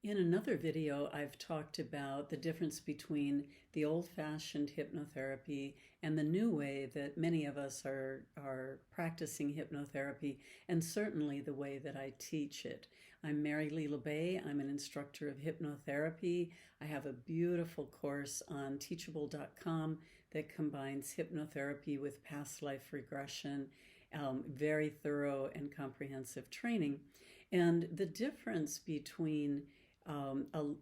In another video, I've talked about the difference between the old-fashioned hypnotherapy and the new way that many of us are practicing hypnotherapy, and certainly the way that I teach it. I'm Mary Lee LeBay. I'm an instructor of hypnotherapy. I have a beautiful course on teachable.com that combines hypnotherapy with past life regression, very thorough and comprehensive training. And the difference between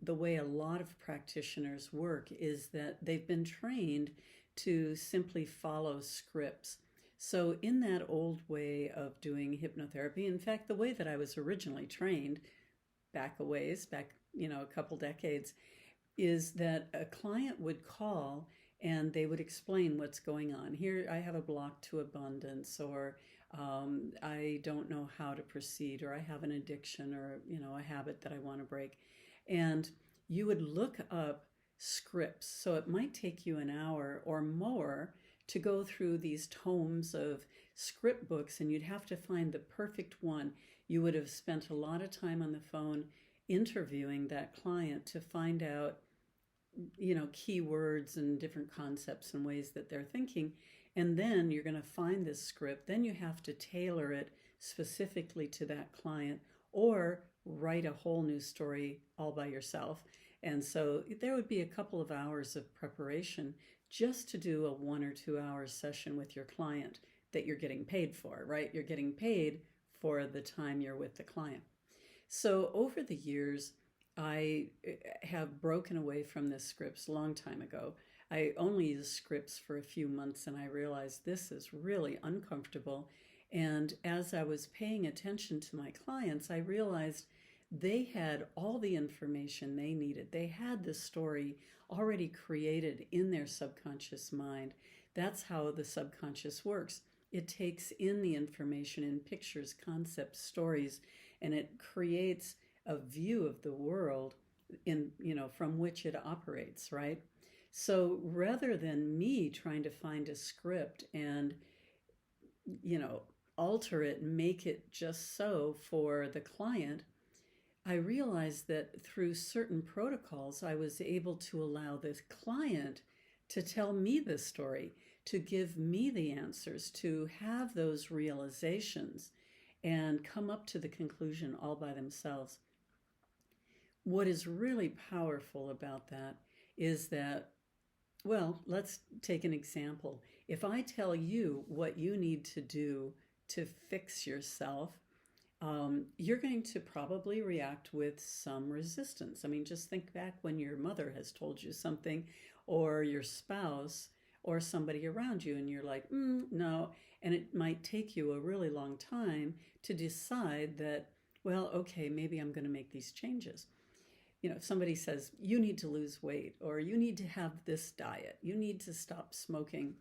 the way a lot of practitioners work is that they've been trained to simply follow scripts. So in that old way of doing hypnotherapy, in fact, the way that I was originally trained back a ways, back, a couple decades, is that a client would call and they would explain what's going on. Here, I have a block to abundance, or I don't know how to proceed, or I have an addiction, or a habit that I want to break. And you would look up scripts. So it might take you an hour or more to go through these tomes of script books, and you'd have to find the perfect one. You would have spent a lot of time on the phone interviewing that client to find out keywords and different concepts and ways that they're thinking. And then you're going to find this script. Then you have to tailor it specifically to that client, or write a whole new story all by yourself. And so there would be a couple of hours of preparation just to do a 1 or 2 hour session with your client that you're getting paid for, right? You're getting paid for the time you're with the client. So over the years, I have broken away from the scripts a long time ago. I only used scripts for a few months, and I realized this is really uncomfortable. And as I was paying attention to my clients, I realized they had all the information they needed. They had the story already created in their subconscious mind. That's how the subconscious works. It takes in the information in pictures, concepts, stories, and it creates a view of the world from which it operates, right? So rather than me trying to find a script and alter it and make it just so for the client, I realized that through certain protocols, I was able to allow the client to tell me the story, to give me the answers, to have those realizations and come up to the conclusion all by themselves. What is really powerful about that is that, well, let's take an example. If I tell you what you need to do to fix yourself, you're going to probably react with some resistance. I mean, just think back when your mother has told you something, or your spouse, or somebody around you, and you're like, no. And it might take you a really long time to decide that, well, okay, maybe I'm going to make these changes. If somebody says, you need to lose weight, or you need to have this diet, you need to stop smoking,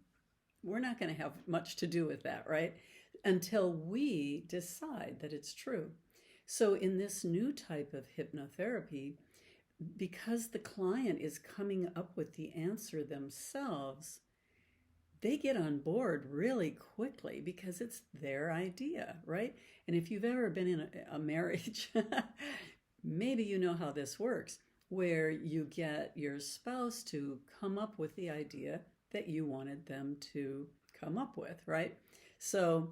we're not going to have much to do with that, right? Until we decide that it's true. So in this new type of hypnotherapy, because the client is coming up with the answer themselves, they get on board really quickly because it's their idea, right? And if you've ever been in a marriage, maybe you know how this works, where you get your spouse to come up with the idea that you wanted them to come up with, right? So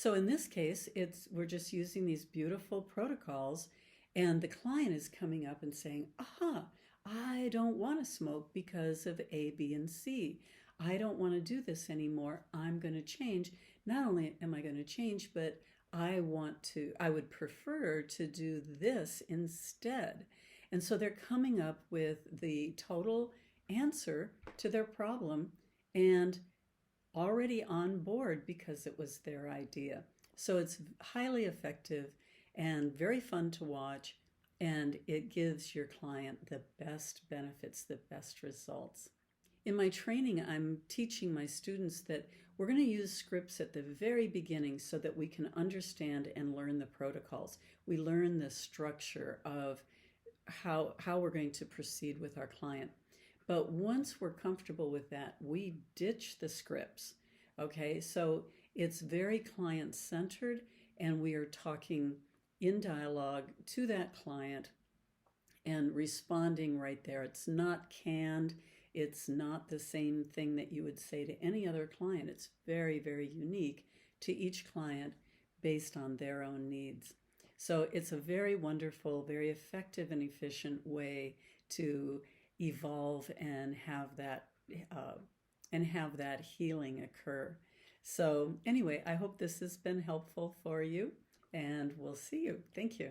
in this case, we're just using these beautiful protocols, and the client is coming up and saying, aha, I don't want to smoke because of A, B, and C. I don't want to do this anymore. I'm going to change. Not only am I going to change, but I would prefer to do this instead. And so they're coming up with the total answer to their problem and already on board because it was their idea. So it's highly effective and very fun to watch, and it gives your client the best benefits, the best results. In my training, I'm teaching my students that we're going to use scripts at the very beginning so that we can understand and learn the protocols. We learn the structure of how we're going to proceed with our client. But once we're comfortable with that, we ditch the scripts. Okay, so it's very client-centered, and we are talking in dialogue to that client and responding right there. It's not canned. It's not the same thing that you would say to any other client. It's very, very unique to each client based on their own needs. So it's a very wonderful, very effective and efficient way to evolve and have that healing occur. So anyway, I hope this has been helpful for you, and we'll see you. Thank you.